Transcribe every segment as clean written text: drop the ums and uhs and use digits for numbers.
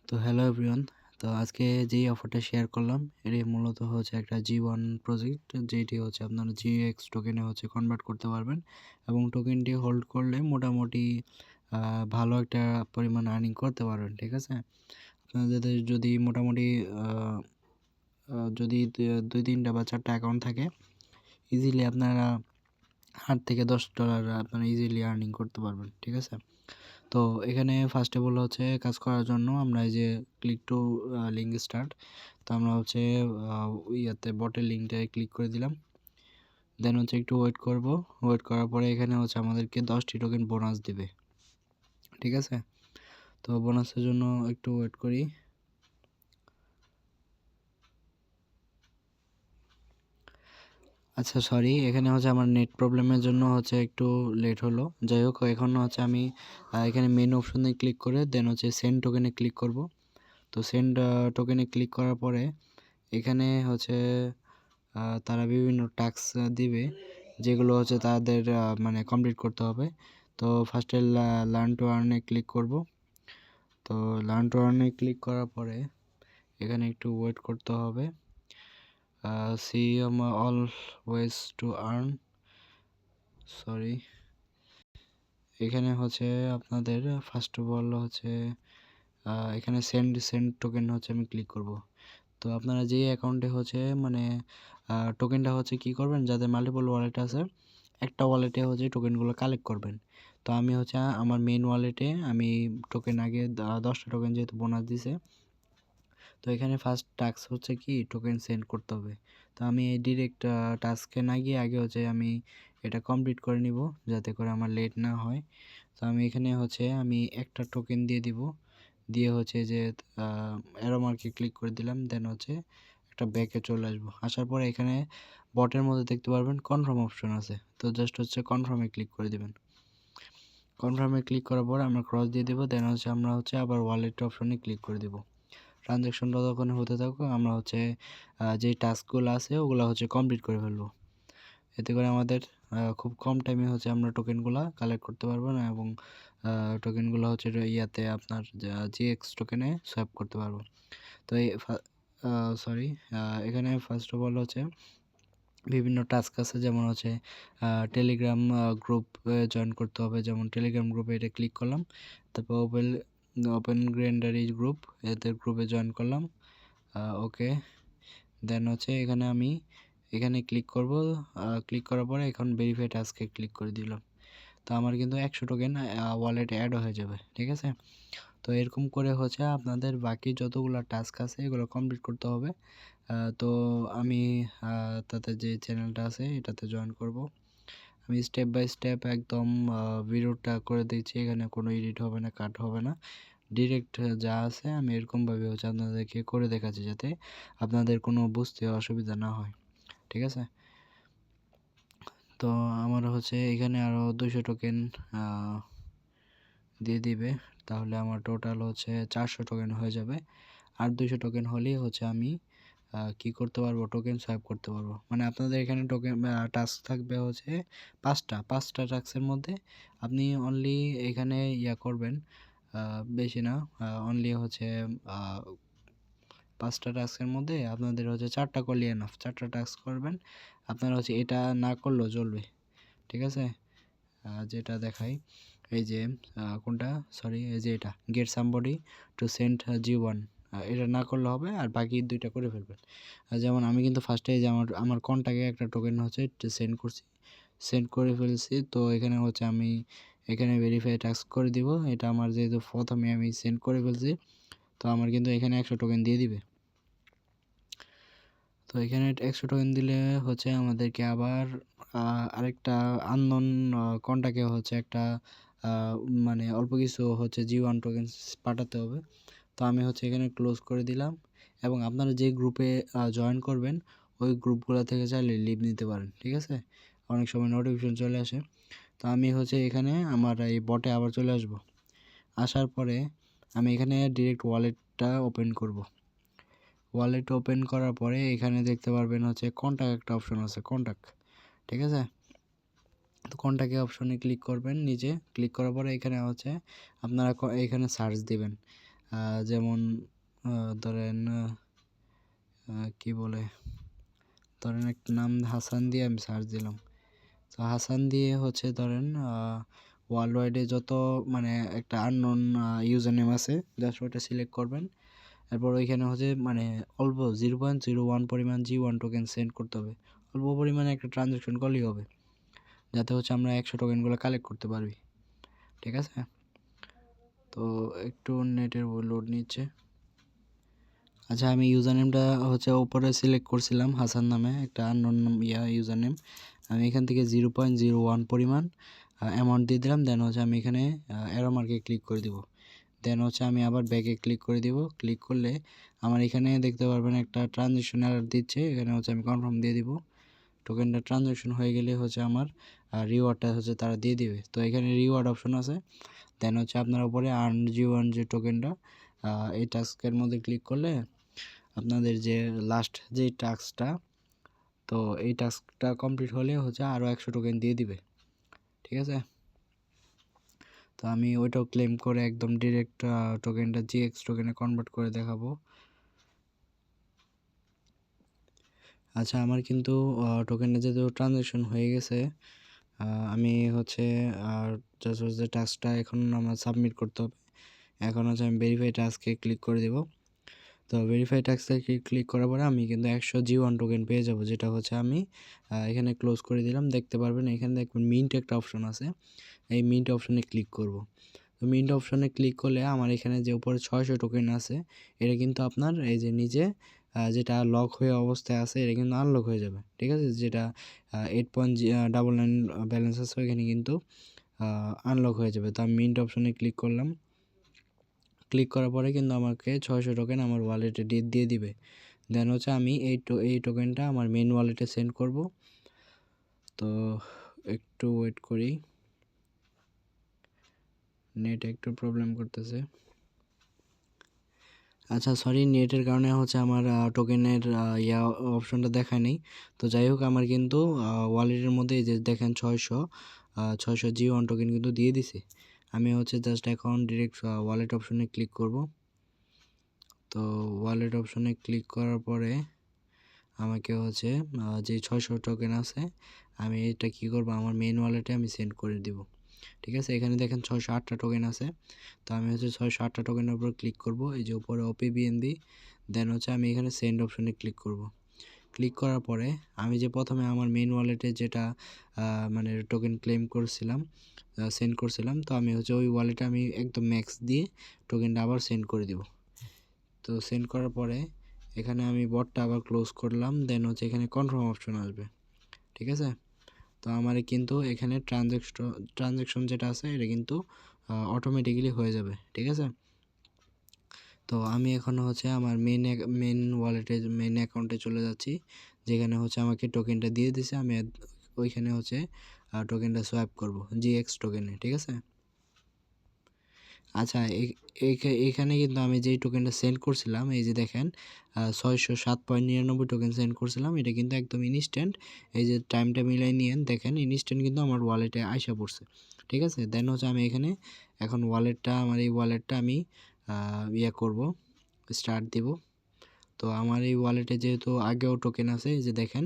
তো hello everyone. তো আজকে যেই অফারটা শেয়ার করলাম এটি মূলত হচ্ছে একটা G1 প্রজেক্ট, যেটি হচ্ছে আপনারা GX টোকেনে হচ্ছে কনভার্ট করতে পারবেন এবং টোকেনটি হোল্ড করলে মোটামুটি ভালো একটা পরিমাণ আর্নিং করতে পারবেন। ঠিক আছে, আপনাদের যদি মোটামুটি যদি 2-3টা বা 4টা অ্যাকাউন্ট থাকে, ইজিলি আপনারা $8 থেকে $10 আপনারা ইজিলি আর্নিং করতে পারবেন। ঠিক আছে, তো এখানে ফার্স্ট অফ অল হচ্ছে কাজ করার জন্য আমরা এই যে ক্লিক টু লিঙ্ক স্টার্ট, তো আমরা হচ্ছে ইয়াতে বটের লিঙ্কটায় ক্লিক করে দিলাম। দেন হচ্ছে একটু ওয়েট করব, ওয়েট করার পরে এখানে হচ্ছে আমাদেরকে 10টি টোকেন বোনাস দিবে। ঠিক আছে, তো বোনাসের জন্য একটু ওয়েট করি। আচ্ছা সরি, এখানে হচ্ছে আমার নেট প্রবলেমের জন্য হচ্ছে একটু লেট হলো। যাই হোক, এখন হচ্ছে আমি এখানে মেন অপশনে ক্লিক করে দেন হচ্ছে সেন্ড টোকেনে ক্লিক করব। তো সেন্ড টোকেনে ক্লিক করার পরে এখানে হচ্ছে তারা বিভিন্ন টাস্ক দিবে, যেগুলো হচ্ছে তাদের মানে কমপ্লিট করতে হবে। তো ফার্স্টে লার্ন টু আর্নে ক্লিক করব। তো লার্ন টু আর্নে ক্লিক করার পরে এখানে একটু ওয়েট করতে হবে। See all ways to earn, sorry, এখানে হচ্ছে আপনাদের ফার্স্ট অফ অল হচ্ছে এখানে সেন্ড টোকেন হচ্ছে আমি ক্লিক করব। তো আপনারা যে অ্যাকাউন্টে হচ্ছে মানে টোকেনটা হচ্ছে কি করবেন, যাদের মাল্টিপল ওয়ালেট আছে একটা ওয়ালেটে হচ্ছে টোকেনগুলো কালেক্ট করবেন। তো আমি হচ্ছে আমার মেন ওয়ালেটে আমি টোকেন আগে 10টা টোকেন যেহেতু বোনাস দিছে, তো এখানে ফার্স্ট টাস্ক হচ্ছে কি টোকেন সেন্ড করতে হবে। তো আমি এই ডিরেক্ট টাস্কে না গিয়ে আগে হচ্ছে আমি এটা কমপ্লিট করে নিব, যাতে করে আমার লেট না হয়। তো আমি এখানে হচ্ছে আমি একটা টোকেন দিয়ে দিব, দিয়ে হচ্ছে যে অ্যারো মার্কে ক্লিক করে দিলাম। দেন হচ্ছে একটা ব্যাকে চলে আসবো, আসার পরে এখানে বটের মধ্যে দেখতে পারবেন কনফার্ম অপশন আছে। তো জাস্ট হচ্ছে কনফার্মে ক্লিক করে দিবেন। কনফার্মে ক্লিক করার পর আমরা ক্রস দিয়ে দেবো। দেন হচ্ছে আমরা হচ্ছে আবার ওয়ালেট অপশনে ক্লিক করে দেবো। ট্রানজ্যাকশনটা যখন হতে থাকবে আমরা হচ্ছে যে টাস্কগুলো আছে ওগুলো হচ্ছে কমপ্লিট করে ফেলবো। এতে করে আমাদের খুব কম টাইমে হচ্ছে আমরা টোকেনগুলো কালেক্ট করতে পারবো না, এবং টোকেনগুলো হচ্ছে ইয়াতে আপনার GX টোকেনে সোয়াপ করতে পারবো। তো এই সরি, এখানে ফার্স্ট অফ অল হচ্ছে বিভিন্ন টাস্ক আছে, যেমন হচ্ছে টেলিগ্রাম গ্রুপ জয়েন করতে হবে। যেমন টেলিগ্রাম গ্রুপে এটা ক্লিক করলাম, তারপর ওপেন গ্রেন্ডারি গ্রুপ, এদের গ্রুপে জয়েন করলাম। ওকে, দেন হচ্ছে এখানে আমি এখানে ক্লিক করব। ক্লিক করার পরে এখন ভেরিফাই টাস্কে ক্লিক করে দিলাম। তো আমার কিন্তু 100 টোকেন ওয়ালেটে অ্যাড হয়ে যাবে। ঠিক আছে, তো এরকম করে হচ্ছে আপনাদের বাকি যতগুলো টাস্ক আছে এগুলো কমপ্লিট করতে হবে। তো আমি তাতে যে চ্যানেলটা আছে এটাতে জয়েন করব। আমি স্টেপ বাই স্টেপ একদম ভিডিওটা করে দিচ্ছি, এখানে কোনো এডিট হবে না, কাট হবে না, ডিরেক্ট যা আছে আমি এরকমভাবে হচ্ছে আপনাদেরকে করে দেখাচ্ছি, যাতে আপনাদের কোনো বুঝতে অসুবিধা না হয়। ঠিক আছে, তো আমার হচ্ছে এখানে আরও 200 টোকেন দিয়ে দিবে, তাহলে আমার টোটাল হচ্ছে 400 টোকেন হয়ে যাবে। আর 200 টোকেন হলেই হচ্ছে আমি কি করতে পারবো, টোকেন সোয়াইপ করতে পারবো। মানে আপনাদের এখানে টোকেন টাস্ক থাকবে হচ্ছে 5টা টাস্কের মধ্যে আপনি অনলি এখানে ইয়া করবেন, বেশি না, অনলি হচ্ছে 5টা টাস্কের মধ্যে আপনাদের হচ্ছে 4টা করলে এনাফ। 4টা টাস্ক করবেন, আপনারা হচ্ছে এটা না করলেও চলবে। ঠিক আছে, যেটা দেখাই এই যে কোনটা, সরি, এই যে এটা gate somebody to send G1, এটা না করলে হবে, আর বাকি 2টা করে ফেলবেন। যেমন আমি কিন্তু ফার্স্টে যে আমার কন্টাক্টে একটা টোকেন হচ্ছে সেন্ড করছি, সেন্ড করে ফেলছি। তো এখানে হচ্ছে আমি এখানে ভেরিফাই টাস্ক করে দিব। এটা আমার যেহেতু প্রথমে আমি সেন্ড করে ফেলছি, তো আমার কিন্তু এখানে 100 টোকেন দিয়ে দিবে। তো এখানে 100 টোকেন দিলে হচ্ছে আমাদেরকে আবার আরেকটা আননোন কন্টাক্টে হচ্ছে একটা মানে অল্প কিছু হচ্ছে G1 টোকেন পাঠাতে হবে। তো আমি হচ্ছে এখানে ক্লোজ করে দিলাম, এবং আপনারা যে গ্রুপে জয়েন করবেন ওই গ্রুপগুলো থেকে চাইলে লিভ নিতে পারেন। ঠিক আছে, অনেক সময় নোটিফিকেশন চলে আসে। তো আমি হচ্ছে এখানে আমার এই বটে আবার চলে আসব। আসার পরে আমি এখানে ডিরেক্ট ওয়ালেটটা ওপেন করব। ওয়ালেট ওপেন করার পরে এখানে দেখতে পারবেন হচ্ছে কন্টাক্ট একটা অপশন আছে, কন্টাক্ট। ঠিক আছে, তো কন্টাক্ট অপশনে ক্লিক করবেন, নিচে ক্লিক করার পরে এখানে হচ্ছে আপনারা এখানে সার্চ দিবেন যেমন ধরেন কি বলে, ধরেন একটা নাম হাসান দিয়ে আমি সার্চ দিলাম। তো হাসান দিয়ে হচ্ছে ধরেন ওয়ার্ল্ড ওয়াইডে যত মানে একটা আননোন ইউজার নেম আছে জাস্ট ওটা সিলেক্ট করবেন। এরপর ওইখানে হচ্ছে মানে অল্প 0.01 পরিমাণ G1 টোকেন সেন্ড করতে হবে। অল্প পরিমাণে একটা ট্রানজ্যাকশন করলেই হবে, যাতে হচ্ছে আমরা 100 টোকেনগুলো কালেক্ট করতে পারবি। ঠিক আছে, তো একটু নেটের লোড নিচ্ছে। আচ্ছা, আমি ইউজার নেমটা হচ্ছে উপরে সিলেক্ট করছিলাম হাসান নামে একটা আননোন ইউজার নেম। আমি এখান থেকে 0.01 পরিমাণ অ্যামাউন্ট দিয়ে দিলাম। দেন হচ্ছে আমি এখানে অ্যারো মার্কে ক্লিক করে দিব। দেন হচ্ছে আমি আবার ব্যাকে ক্লিক করে দিব। ক্লিক করলে আমার এখানে দেখতে পারবেন একটা ট্রানজ্যাকশন এরর দিচ্ছে। এখানে হচ্ছে আমি কনফার্ম দিয়ে দিব। টোকেনটা ট্রানজ্যাকশন হয়ে গেলে হচ্ছে আমার রিওয়ার্ডটা হচ্ছে তারা দিয়ে দিবে। তো এখানে রিওয়ার্ড অপশন আছে। দেন হচ্ছে আপনার উপরে আর্ন G1 যে টোকেনটা, এই টাস্কের মধ্যে ক্লিক করলে আপনাদের যে লাস্ট যে টাস্কটা, তো এই টাস্কটা কমপ্লিট হলে হচ্ছে আরও 100 টোকেন দিয়ে দিবে। ঠিক আছে, তো আমি ওইটাও ক্লেম করে একদম ডিরেক্ট টোকেনটা GX টোকেনে কনভার্ট করে দেখাবো। আচ্ছা, আমার কিন্তু টোকেনটা যেহেতু ট্রানজ্যাকশন হয়ে গেছে, আমি হচ্ছে জাস্ট হচ্ছে টাস্কটা এখন আমার সাবমিট করতে হবে। এখন হচ্ছে আমি ভেরিফাই টাস্কে ক্লিক করে দেব। তো ভেরিফাই টাস্কে ক্লিক করার পরে আমি কিন্তু 100 G1 টোকেন পেয়ে যাব, যেটা হচ্ছে আমি এখানে ক্লোজ করে দিলাম। দেখতে পারবেন এখানে দেখবেন মিন্ট একটা অপশন আছে, এই মিন্ট অপশনে ক্লিক করব। তো মিন্ট অপশনে ক্লিক করলে আমার এখানে যে উপরে 600 টোকেন আছে, এটা কিন্তু আপনার এই যে নিচে যেটা লক হয়ে অবস্থায় আছে এটা কিন্তু আনলক হয়ে যাবে। ঠিক আছে, যেটা 8.99 ব্যালেন্স আছে ওইখানে কিন্তু আনলক হয়ে যাবে। তো আমি মিন্ট অপশনে ক্লিক করলাম। ক্লিক করার পরে কিন্তু আমাকে 600 টোকেন আমার ওয়ালেটে দিয়ে দিবে। দেন হচ্ছে আমি এই টোকেনটা আমার মেন ওয়ালেটে সেন্ড করব। তো একটু ওয়েট করি, নেট একটু প্রবলেম করতেছে। আচ্ছা সরি, নেটের কারণে হচ্ছে আমার টোকেনের অপশনটা দেখায় নেই। তো যাই হোক, আমার কিন্তু ওয়ালেটের মধ্যে এই যে দেখেন 600 G1 টোকেন কিন্তু দিয়ে দিছে। আমি হচ্ছে জাস্ট এখন ডিরেক্ট ওয়ালেট অপশনে ক্লিক করব। তো ওয়ালেট অপশনে ক্লিক করার পরে আমাকে হচ্ছে যে 600 টোকেন আছে আমি এটা কি করব, আমার মেইন ওয়ালেটে আমি সেন্ড করে দিব। ঠিক আছে, এখানে দেখেন 608টা টোকেন আছে। তো আমি হচ্ছে 608টা টোকেনের উপর ক্লিক করব, এই যে উপরে OPBNB। দেন হচ্ছে আমি এখানে সেন্ড অপশনে ক্লিক করব। ক্লিক করার পরে আমি যে প্রথমে আমার মেইন ওয়ালেটে যেটা মানে টোকেন ক্লেম করছিলাম, সেন্ড করছিলাম, তো আমি হচ্ছে ওই ওয়ালেটে আমি একদম ম্যাক্স দিয়ে টোকেনটা আবার সেন্ড করে দিব। তো সেন্ড করার পরে এখানে আমি বটটা আবার ক্লোজ করলাম। দেন হচ্ছে এখানে কনফার্ম অপশন আসবে। ঠিক আছে, তো আমার কিন্তু এখানে ট্রানজ্যাকশন যেটা আছে এটা কিন্তু অটোমেটিক্যালি হয়ে যাবে। ঠিক আছে, তো আমি এখন হচ্ছে আমার মেন ওয়ালেটে মেন অ্যাকাউন্টে চলে যাচ্ছি, যেখানে হচ্ছে আমাকে টোকেনটা দিয়ে দিছে। আমি ওইখানে হচ্ছে টোকেনটা সোয়াইপ করব GX টোকেনে। ঠিক আছে, আচ্ছা এইখানে কিন্তু আমি যেই টোকেনটা সেন্ড করছিলাম, এই যে দেখেন 607.99 টোকেন সেন্ড করছিলাম, এটা কিন্তু একদম ইনস্ট্যান্ট। এই যে টাইমটা মিলাই নিয়েন, দেখেন ইনস্ট্যান্ট কিন্তু আমার ওয়ালেটে আইসা পড়ছে। ঠিক আছে, দেন হচ্ছে আমি এখানে এখন আমার এই ওয়ালেটটা আমি করব, স্টার্ট দিব। তো আমার এই ওয়ালেটে যেহেতু আগেও টোকেন আছে, এই যে দেখেন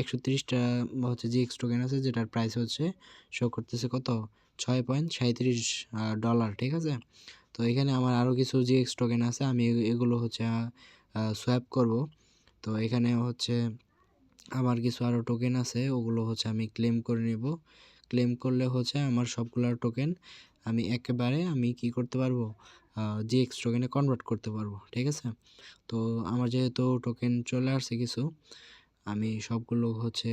130টা হচ্ছে GX টোকেন আছে, যেটার প্রাইস হচ্ছে শো করতেছে কত, $6.37। ঠিক আছে, তো এখানে আমার আরও কিছু GX টোকেন আছে, আমি এগুলো হচ্ছে সোয়াপ করব। তো এখানে হচ্ছে আমার কিছু আরও টোকেন আছে, ওগুলো হচ্ছে আমি ক্লেম করে নেব। ক্লেম করলে হচ্ছে আমার সবগুলো টোকেন আমি একেবারে আমি কি করতে পারবো, GX টোকেনে কনভার্ট করতে পারবো। ঠিক আছে, তো আমার যেহেতু টোকেন চলে আসছে কিছু, আমি সবগুলো হচ্ছে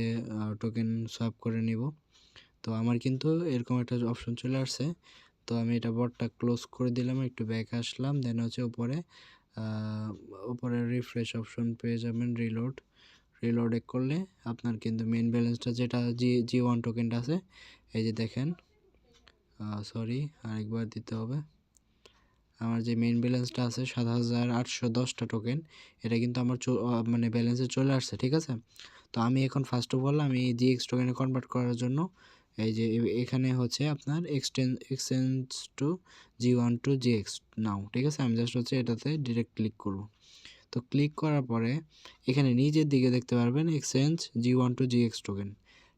টোকেন সোয়াপ করে নিব। তো আমার কিন্তু এরকম একটা অপশন চলে আসছে। তো আমি এটা বটটা ক্লোজ করে দিলাম, একটু ব্যাক আসলাম। দেন হচ্ছে উপরে রিফ্রেশ অপশন পেয়ে যাবেন, রিলোডে করলে আপনার কিন্তু মেন ব্যালেন্সটা যেটা G1 টোকেনটা আছে, এই যে দেখেন, সরি আরেকবার দিতে হবে। আমার যে মেইন ব্যালেন্সটা আছে 7,810টা টোকেন, এটা কিন্তু আমার মানে ব্যালেন্সে চলে আসছে। ঠিক আছে, তো আমি এখন ফার্স্ট অফ অল আমি GX টোকেনে কনভার্ট করার জন্য এই যে এখানে হচ্ছে আপনার exchange to G1 to GX now, ঠিক আছে। আমি জাস্ট হচ্ছে এটাতে ডিরেক্ট ক্লিক করব। তো ক্লিক করার পরে এখানে নিচের দিকে দেখতে পারবেন exchange G1 to GX token,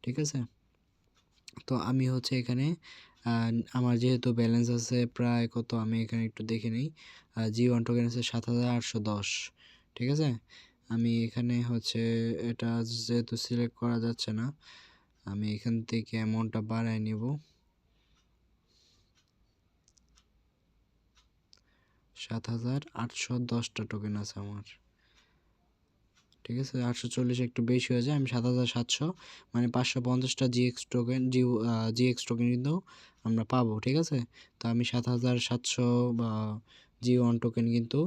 ঠিক আছে। তো আমি হচ্ছে এখানে আমার যেহেতু ব্যালেন্স আছে প্রায় কত, আমি এখানে একটু দেখে নিই। G1 টোকেন আছে 7810, ঠিক আছে। আমি এখানে হচ্ছে এটা যেহেতু সিলেক্ট করা যাচ্ছে না, আমি এখান থেকে অ্যামাউন্টটা বাড়ায় নিব। 7810টা টোকেন আছে আমার, ঠিক আছে। 840 একটু বেশি হয়ে যায়, আমি 7700 মানে 550টা জিএক্স টোকেন কিন্তু আমরা পাবো, ঠিক আছে। তো আমি 7700 বা G1 টোকেন কিন্তু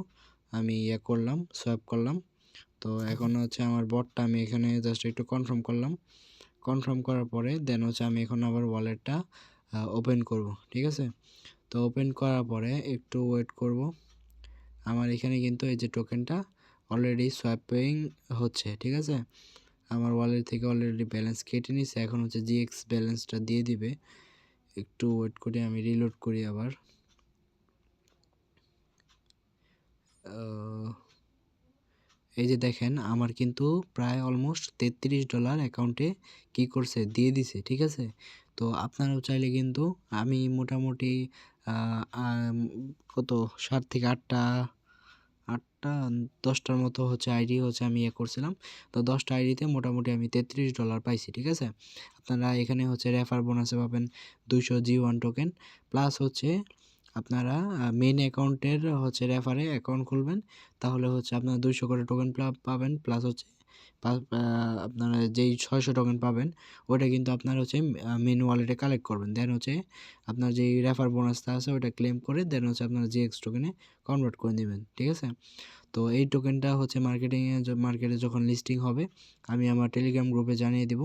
আমি করলাম, সোয়াপ করলাম। তো এখন হচ্ছে আমার বটটা আমি এখানে জাস্ট একটু কনফার্ম করলাম। কনফার্ম করার পরে দেন হচ্ছে আমি এখন আবার ওয়ালেটটা ওপেন করব, ঠিক আছে। তো ওপেন করার পরে একটু ওয়েট করব। আমার এখানে কিন্তু এই যে টোকেনটা অলরেডি সোয়াপিং হচ্ছে, ঠিক আছে। আমার ওয়ালেট থেকে অলরেডি ব্যালেন্স কেটে নিছে, এখন হচ্ছে জিএক্স ব্যালেন্সটা দিয়ে দিবে। একটু ওয়েট করে আমি রিলোড করি আবার। এই যে দেখেন আমার কিন্তু প্রায় অলমোস্ট $33 অ্যাকাউন্টে কি করছে দিয়ে দিছে, ঠিক আছে। তো আপনারাও চাইলে কিন্তু আমি মোটামুটি কত 7 থেকে 8টা 10টার মতো হচ্ছে আইডি হচ্ছে আমি করছিলাম। তো 10টা আইডিতে মোটামুটি আমি $33 পাইছি, ঠিক আছে। আপনারা এখানে হচ্ছে রেফার বোনাসে পাবেন 200 G1 টোকেন, প্লাস হচ্ছে আপনারা মেইন অ্যাকাউন্টের হচ্ছে রেফারে অ্যাকাউন্ট খুলবেন, তাহলে হচ্ছে আপনারা 200 করে টোকেন পাবেন, প্লাস হচ্ছে আপনারা যেই 600 টোকেন পাবেন ওটা কিন্তু আপনারা হচ্ছে মেন ওয়ালেটে কালেক্ট করবেন। দেন হচ্ছে আপনার যেই রেফার বোনাসটা আছে ওটা ক্লেম করে দেন হচ্ছে আপনারা জিএক্স টোকেনে কনভার্ট করে নেবেন, ঠিক আছে। তো এই টোকেনটা হচ্ছে মার্কেটে যখন লিস্টিং হবে আমি আমার টেলিগ্রাম গ্রুপে জানিয়ে দিব।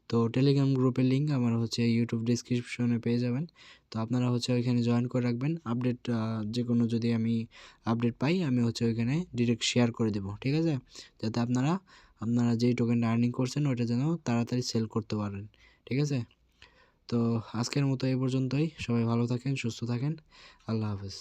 তো টেলিগ্রাম গ্রুপের লিঙ্ক আমার হচ্ছে ইউটিউব ডিসক্রিপশনে পেয়ে যাবেন। তো আপনারা হচ্ছে ওইখানে জয়েন করে রাখবেন। আপডেট যে কোনো যদি আমি আপডেট পাই আমি হচ্ছে ওইখানে ডিরেক্ট শেয়ার করে দেবো, ঠিক আছে। যাতে আপনারা যেই টোকেনটা আর্নিং করছেন ওটা যেন তাড়াতাড়ি সেল করতে পারেন, ঠিক আছে। তো আজকের মতো এই পর্যন্তই। সবাই ভালো থাকেন, সুস্থ থাকেন। আল্লাহ হাফেজ।